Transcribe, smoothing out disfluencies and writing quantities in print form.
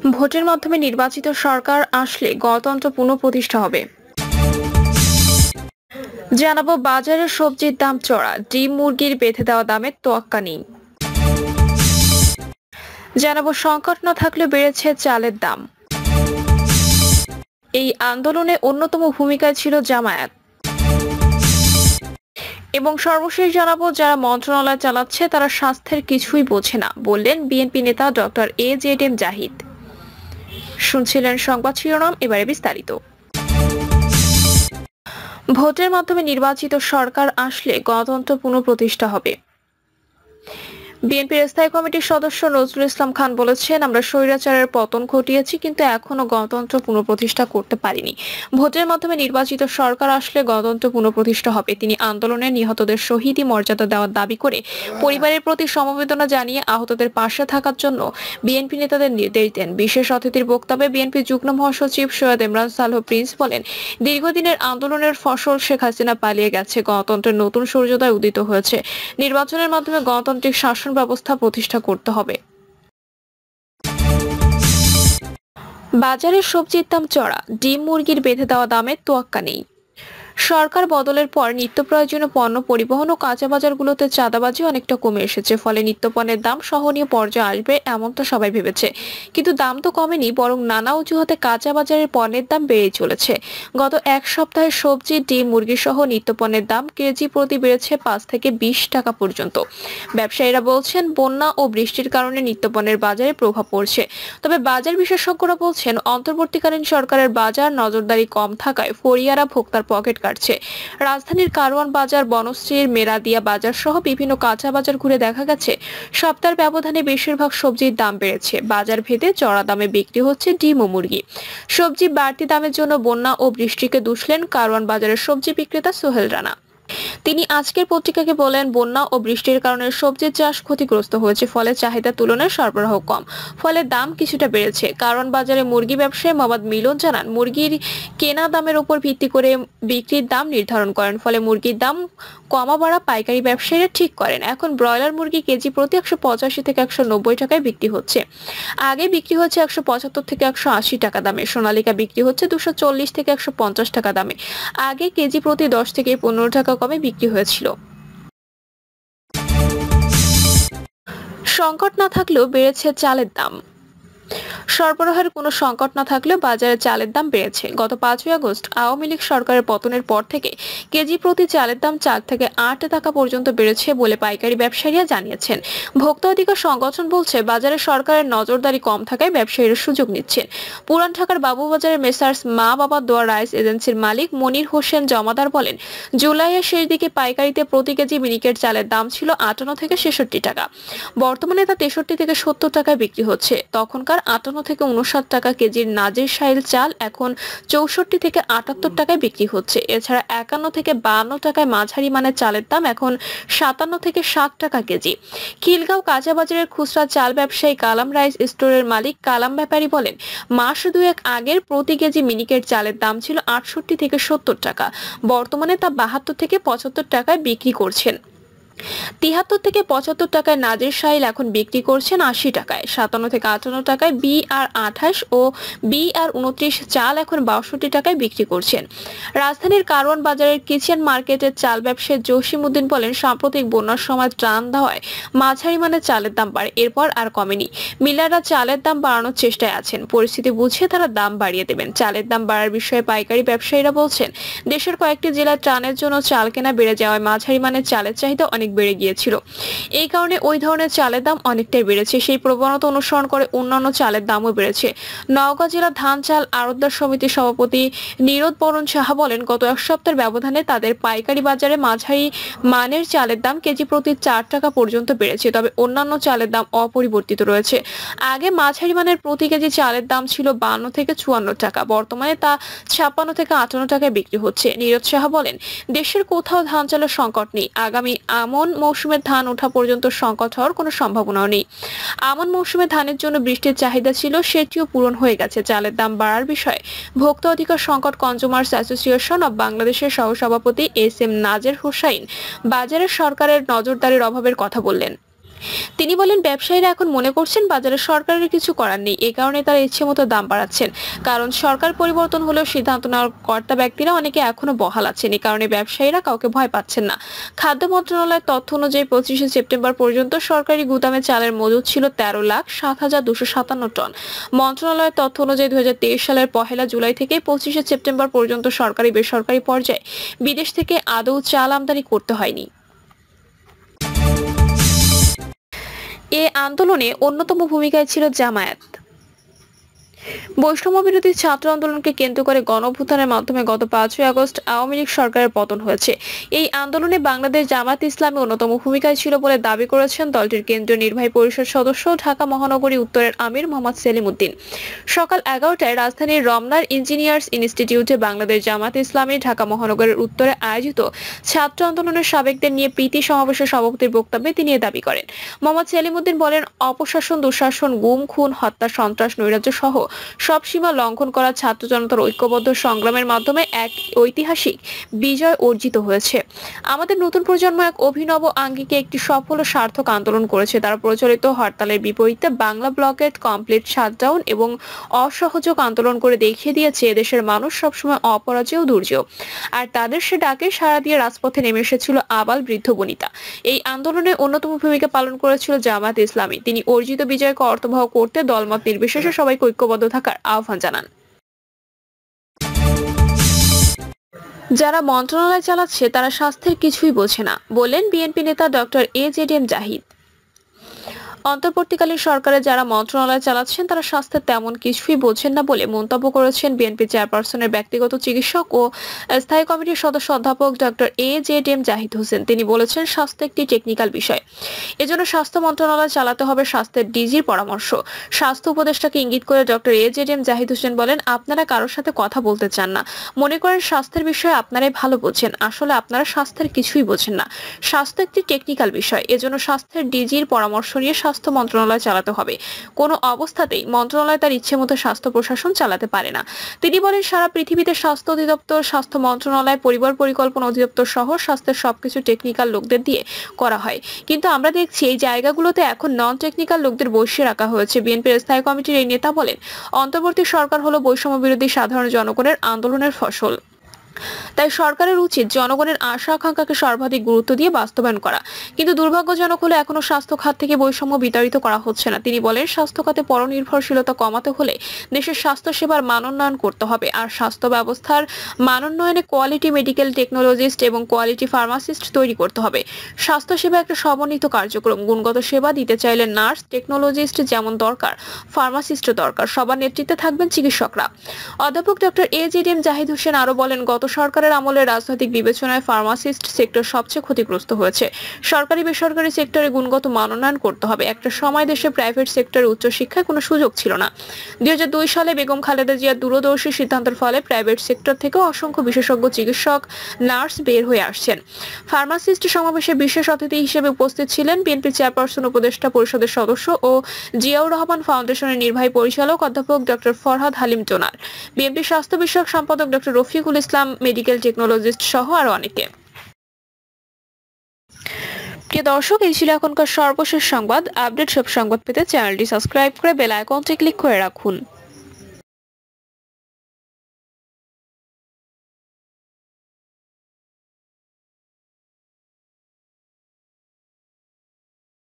ভোটের মাধ্যমে নির্বাচিত সরকার আসলে গণতন্ত্র পুনঃপ্রতিষ্ঠা হবে। জানাবো বাজারে সবজির দাম চড়া, ডিম মুরগির বেঁধে দেওয়া দামের তোয়াক্কা নেই। জানাবো সংকট না থাকলেও বেড়েছে চালের দাম। এই আন্দোলনে অন্যতম ভূমিকায় ছিল জামায়াত। এবং সর্বশেষ জানাবো যারা মন্ত্রণালয় চালাচ্ছে তারা স্বাস্থ্যের কিছুই বোঝে না, বললেন বিএনপি নেতা ডক্টর AJM জাহিদ। শুনছিলেন সংবাদ শিরোনাম, এবারে বিস্তারিত। ভোটের মাধ্যমে নির্বাচিত সরকার আসলে গণতন্ত্র পুনঃপ্রতিষ্ঠা হবে। বিএনপির স্থায়ী কমিটির সদস্য নজরুল ইসলাম খান বলেছেন, আমরা স্বৈরাচারের পতন ঘটিয়েছি কিন্তু এখনো গণতন্ত্র পুনঃপ্রতিষ্ঠা করতে পারিনি। ভোটের মাধ্যমে নির্বাচিত সরকার আসলে গণতন্ত্র পুনঃপ্রতিষ্ঠা হবে। তিনি আন্দোলনে নিহতদের শহীদী মর্যাদা দেওয়ার দাবি করে পরিবারের প্রতি সমবেদনা জানিয়ে আহতদের পাশে থাকার জন্য বিএনপি নেতাদের নির্দেশ দেন। বিশেষ অতিথির বক্তব্যে বিএনপি যুগ্ম মহাসচিব সৈয়দ ইমরান সালহ প্রিন্স বলেন, দীর্ঘদিনের আন্দোলনের ফসল শেখ হাসিনা পালিয়ে গেছে, গণতন্ত্রের নতুন সূর্যোদয় উদিত হয়েছে। নির্বাচনের মাধ্যমে গণতান্ত্রিক শাসন ব্যবস্থা প্রতিষ্ঠা করতে হবে। বাজারে সবজির দাম চড়া, ডিম মুরগির বেঁধে দেওয়া দামের তোয়াক্কা নেই। সরকার বদলের পর নিত্য প্রয়োজনীয় পণ্য পরিবহন ও কাঁচা বাজারগুলোতে চাঁদাবাজি অনেকটা কমে এসেছে, ফলে নিত্যপণ্যের দাম সহনীয় পর্যায়ে আসবে এমনটা সবাই ভেবেছে। কিন্তু দাম তো কমেনি, বরং নানা অজুহাতে কাঁচা বাজারের পণ্যের দাম বেড়েই চলেছে। গত এক সপ্তাহে সবজি, ডিম, মুরগি সহ নিত্যপণ্যের দাম কেজি প্রতি বেড়েছে 5 থেকে 20 টাকা পর্যন্ত। ব্যবসায়ীরা বলছেন, বন্যা ও বৃষ্টির কারণে নিত্যপণ্যের বাজারে প্রভাব পড়ছে। তবে বাজার বিশেষজ্ঞরা বলছেন, অন্তর্বর্তীকালীন সরকারের বাজার নজরদারি কম থাকায় ফরিয়ারা ভোক্তার পকেট কাটছে। রাজধানীর কারওয়ান বাজার, বনশ্রীর মেরাদিয়া বাজার সহ বিভিন্ন কাঁচা বাজার ঘুরে দেখা গেছে সপ্তাহের ব্যবধানে বেশিরভাগ সবজির দাম বেড়েছে। বাজার ভেদে চড়া দামে বিক্রি হচ্ছে ডিম ও মুরগি। সবজি বাড়তি দামের জন্য বন্যা ও বৃষ্টিকে দুষলেন কারওয়ান বাজারের সবজি বিক্রেতা সোহেল রানা। তিনি আজকের পত্রিকাকে বলেন, বন্যা ও বৃষ্টির কারণে সবজির চাষ ক্ষতিগ্রস্ত হয়েছে, ফলে চাহিদার তুলনায় সরবরাহ কম, ফলে দাম কিছুটা বেড়েছে। কারণ বাজারে মুরগি ব্যবসায়ী মোহাম্মদ মিলন জানান, মুরগির কেনা দামের উপর ভিত্তি করে বিক্রির দাম নির্ধারণ করেন, ফলে মুরগির দাম কমা বাড়া পাইকারি ব্যবসায়ীরা ঠিক করেন। এখন ব্রয়লার মুরগি কেজি প্রতি 185 থেকে 190 টাকায় বিক্রি হচ্ছে। আগে বিক্রি হচ্ছে 175 থেকে 180 টাকা দামে। সোনালিকা বিক্রি হচ্ছে 240 থেকে 150 টাকা দামে। আগে কেজি প্রতি 10 থেকে 15 টাকা কমে বিক্রি হয়েছিল। সংকট না থাকলেও বেড়েছে চালের দাম। সরবরাহের কোনো সংকট না থাকলেও বাজারে চালের দাম বেড়েছে। গত 5ই আগস্ট আওয়ামী লীগ সরকারের পতনের পর থেকে কেজি প্রতি চালের দাম 4 থেকে 8 টাকা পর্যন্ত বেড়েছে বলে পাইকারি ব্যবসায়ীরা জানিয়েছেন। ভোক্তা অধিকার সংগঠন বলছে, বাজারে সরকারের নজরদারি কম থাকায় ব্যবসায়ীরা সুযোগ নিচ্ছেন। পুরান ঢাকার বাবুবাজারের মেসার্স মা বাবা দোয়া রাইস এজেন্সির মালিক মনির হোসেন জমাদার বলেন, জুলাইয়ের শেষ দিকে পাইকারিতে প্রতি কেজি মিনিকেট চালের দাম ছিল 58 থেকে 66 টাকা। বর্তমানে তা 63 থেকে 70 টাকায় বিক্রি হচ্ছে। তখনকার 58 থেকে 59 টাকা কেজির নাজির শাইল চাল এখন 64 থেকে 78 টাকায় বিক্রি হচ্ছে। এছাড়া 51 থেকে 52 টাকায় মাঝারি মানের চালের দাম এখন 57 থেকে 60 টাকা কেজি। খিলগাঁও কাঁচা বাজারের খুচরা চাল ব্যবসায়ী কালাম রাইস স্টোরের মালিক কালাম ব্যাপারী বলেন, মাস দুয়েক আগের প্রতি কেজি মিনিকেট চালের দাম ছিল 68 থেকে 70 টাকা। বর্তমানে তা 72 থেকে 75 টাকায় বিক্রি করছেন। 73 থেকে 75 টাকায় নাজির শাইল এখন বিক্রি করছেন 80 টাকায়। 57 থেকে 58 টাকায় BR28 ও BR29 চাল এখন 62 টাকায় বিক্রি করছেন। রাজধানীর কারওয়ান বাজারের কিচেন মার্কেটের চাল ব্যবসায়ী জসিম উদ্দিন বলেন, সাম্প্রতিক বন্যার সময় ত্রাণ দেওয়ায় মাঝারি মানের চালের দাম বাড়ে, এরপর আর কমেনি। মিলাররা চালের দাম বাড়ানোর চেষ্টায় আছেন, পরিস্থিতি বুঝে তারা দাম বাড়িয়ে দেবেন। চালের দাম বাড়ার বিষয়ে পাইকারি ব্যবসায়ীরা বলছেন, দেশের কয়েকটি জেলায় ত্রাণের জন্য চাল কেনা বেড়ে যাওয়ায় মাঝারি মানের চালের চাহিদা অনেক বেড়ে গিয়েছিল। এই কারণে ওই ধরনের চালের দাম অনেকটাই বেড়েছে। সেই প্রবণতা অনুসরণ করে অন্যান্য চালের দামও বেড়েছে। নওগাঁ জেলা ধান চাল আড়তদার সমিতির সভাপতি নীরদ বরণ সাহা বলেন, গত এক সপ্তাহের ব্যবধানে তাদের পাইকারি বাজারে মাঝারি মানের চালের দাম কেজি প্রতি 4 টাকা পর্যন্ত বেড়েছে, তবে অন্যান্য চালের দাম অপরিবর্তিত রয়েছে। আগে মাঝারি মানের প্রতি কেজি চালের দাম ছিল 52 থেকে 54 টাকা, বর্তমানে তা 56 থেকে 58 টাকায় বিক্রি হচ্ছে। নীরদ সাহা বলেন, দেশের কোথাও ধান চালের সংকট নেই, আগামী আমন মৌসুমের ধান ওঠা পর্যন্ত সংকট হওয়ার কোনো সম্ভাবনাও নেই। আমন মৌসুমে ধানের জন্য বৃষ্টির চাহিদা ছিল, সেটিও পূরণ হয়ে গেছে। চালের দাম বাড়ার বিষয়ে ভোক্তা অধিকার সংকট কনজুমার্স অ্যাসোসিয়েশন অব বাংলাদেশের সহসভাপতি SM নাজের হোসাইন বাজারে সরকারের নজরদারির অভাবের কথা বললেন। তিনি বলেন, ব্যবসায়ীরা এখন মনে করছেন বাজারে সরকারের কিছু করার নেই, এ কারণে তারা ইচ্ছে মতো দাম বাড়াচ্ছেন। কারণ সরকার পরিবর্তন হলেও সিদ্ধান্ত নেওয়ার কর্তা ব্যক্তিরা অনেকে এখনো বহাল আছেন, এই কারণে ব্যবসায়ীরা কাউকে ভয় পাচ্ছেন না। খাদ্য মন্ত্রণালয়ের তথ্য অনুযায়ী 25শে সেপ্টেম্বর পর্যন্ত সরকারি গুদামে চালের মজুদ ছিল 13,07,257 টন। মন্ত্রণালয়ের তথ্য অনুযায়ী 2023 সালের 1 জুলাই থেকে 25শে সেপ্টেম্বর পর্যন্ত সরকারি বেসরকারি পর্যায়ে বিদেশ থেকে আদৌ চাল আমদানি করতে হয়নি। এ আন্দোলনে অন্যতম ভূমিকায় ছিল জামায়াত। বৈষম্য বিরোধী ছাত্র আন্দোলনকে কেন্দ্র করে গণঅভ্যুত্থানের মাধ্যমে গত 5ই আগস্ট আওয়ামী লীগ সরকারের পতন হয়েছে। এই আন্দোলনে বাংলাদেশ জামায়াত ইসলামী অন্যতম ভূমিকায় ছিল বলে দাবি করেছেন দলটির কেন্দ্রীয় নির্বাহী পরিষদ সদস্য ঢাকা মহানগরী উত্তরের আমির মোহাম্মদ সেলিম উদ্দিন। সকাল 11টায় রাজধানীর রমনার ইঞ্জিনিয়ার্স ইনস্টিটিউটে বাংলাদেশ জামায়াত ইসলামী ঢাকা মহানগরের উত্তরে আয়োজিত ছাত্র আন্দোলনের সাবেকদের নিয়ে প্রীতি সমাবেশের সভাপতির বক্তব্যে তিনি এ দাবি করেন। মোহাম্মদ সেলিম উদ্দিন বলেন, অপশাসন, দুঃশাসন, গুম, খুন, হত্যা, সন্ত্রাস, নৈরাজ্য সহ সব সীমা লঙ্ঘন করা ছাত্র জনতার ঐক্যবদ্ধ সংগ্রামের মাধ্যমে এক ঐতিহাসিক বিজয় অর্জিত হয়েছে। আমাদের নতুন প্রজন্ম এক অভিনব আঙ্গিকে একটি সফল ও সার্থক আন্দোলন করেছে। তারা প্রচলিত হরতালের বিপরীতে বাংলা ব্লকেট, কমপ্লিট শাটডাউন এবং অসহযোগ আন্দোলন করে দেখিয়ে দিয়েছে এদেশের মানুষ সবসময় অপরাজেয় ও দুর্জেয়। আর তাদের সে ডাকে সাড়া দিয়ে রাজপথে নেমে এসেছিল আবাল বৃদ্ধ বনিতা। এই আন্দোলনে অন্যতম ভূমিকা পালন করেছিল জামায়াত ইসলামী। তিনি অর্জিত বিজয়কে অর্থবহ করতে দলমত নির্বিশেষে সবাইকে ঐক্যবদ্ধ থাকার আহ্বান জানান। যারা মন্ত্রণালয় চালাচ্ছে তারা স্বাস্থ্যের কিছুই বোঝে না, বললেন বিএনপি নেতা ডক্টর AJDM জাহিদ। অন্তর্বর্তীকালীন সরকারে যারা মন্ত্রণালয় চালাচ্ছেন তারা স্বাস্থ্যের তেমন কিছুই বোঝেন না বলে মন্তব্য করেছেন বিএনপি চেয়ারপারসনের ব্যক্তিগত চিকিৎসক ও স্থায়ী কমিটির সদস্য অধ্যাপক ডক্টর AJDM জাহিদ হোসেন। তিনি বলেছেন, স্বাস্থ্য একটি টেকনিক্যাল বিষয়, এজন্য স্বাস্থ্য মন্ত্রণালয় চালাতে হবে স্বাস্থ্যের ডিজির পরামর্শ। স্বাস্থ্য উপদেষ্টাকে ইঙ্গিত করে ডক্টর AJDM জাহিদ হোসেন বলেন, আপনারা কারোর সাথে কথা বলতে চান না, মনে করেন স্বাস্থ্যের বিষয়ে আপনারাই ভালো বোঝেন, আসলে আপনারা স্বাস্থ্যের কিছুই বোঝেন না। স্বাস্থ্য একটি টেকনিক্যাল বিষয়, এজন্য স্বাস্থ্যের ডিজির পরামর্শ নিয়ে স্বাস্থ্য মন্ত্রণালয় চালাতে হবে। কোনো অবস্থাতেই মন্ত্রণালয় তার ইচ্ছে মতো স্বাস্থ্য প্রশাসন চালাতে পারে না। তিনি বলেন, সারা পৃথিবীতে স্বাস্থ্য অধিদপ্তর, স্বাস্থ্য মন্ত্রণালয়, পরিবার পরিকল্পনা অধিদপ্তর সহ স্বাস্থ্যের সবকিছু টেকনিক্যাল লোকদের দিয়ে করা হয়, কিন্তু আমরা দেখছি এই জায়গাগুলোতে এখন নন টেকনিক্যাল লোকদের বসিয়ে রাখা হয়েছে। বিএনপির স্থায়ী কমিটির এই নেতা বলেন, অন্তর্বর্তী সরকার হলো বৈষম্য বিরোধী সাধারণ জনগণের আন্দোলনের ফসল। তাই সরকারের উচিত জনগণের আশা আকাঙ্ক্ষাকে সর্বাধিক গুরুত্ব দিয়ে বাস্তবায়ন করা। কিন্তু দুর্ভাগ্যজনক হলে এখনো স্বাস্থ্য খাত থেকে বৈষম্য বিতাড়িত করা হচ্ছে না। তিনি বলেন, স্বাস্থ্য খাতে পরনির্ভরশীলতা কমাতে হলে দেশের স্বাস্থ্য সেবার মানোন্নয়ন করতে হবে। আর স্বাস্থ্য ব্যবস্থার মানোন্নয়নে কোয়ালিটি মেডিকেল টেকনোলজিস্ট এবং কোয়ালিটি ফার্মাসিস্ট তৈরি করতে হবে। স্বাস্থ্য সেবা একটা সমন্বিত কার্যক্রম। গুণগত সেবা দিতে চাইলে নার্স, টেকনোলজিস্ট যেমন দরকার, ফার্মাসিস্টও দরকার। সবার নেতৃত্বে থাকবেন চিকিৎসকরা। অধ্যাপক ডক্টর AJDM জাহিদ হোসেন আরো বলেন, গত সরকারের আমলে রাজনৈতিক বিবেচনায় ফার্মাসিস্ট সেক্টর সবচেয়ে ক্ষতিগ্রস্ত হয়েছে। সরকারি বেসরকারি সেক্টরে গুণগত মানোন্নয়ন করতে হবে। একটা সময় দেশে প্রাইভেট সেক্টরে উচ্চশিক্ষায় কোনো সুযোগ ছিল না। 2002 সালে বেগম খালেদা জিয়ার দূরদর্শী সিদ্ধান্তের ফলে প্রাইভেট সেক্টর থেকে অসংখ্য বিশেষজ্ঞ চিকিৎসক, নার্স বের হয়ে আসছেন। ফার্মাসিস্ট সমাবেশে বিশেষ অতিথি হিসেবে উপস্থিত ছিলেন বিএনপি চেয়ারপারসন উপদেষ্টা পরিষদের সদস্য ও জিয়াউর রহমান ফাউন্ডেশনের নির্বাহী পরিচালক অধ্যাপক ডক্টর ফরহাদ হালিম টোনার, বিএনপি স্বাস্থ্য বিষয়ক সম্পাদক doctor Rafiqul Islam, medical technologist সহ আরো অনেকে। প্রিয় দর্শক, এই ছিল এখনকার সর্বশেষ সংবাদ। আপডেট সব সংবাদ পেতে চ্যানেলটি সাবস্ক্রাইব করে বেল আইকনটি ক্লিক করে রাখুন।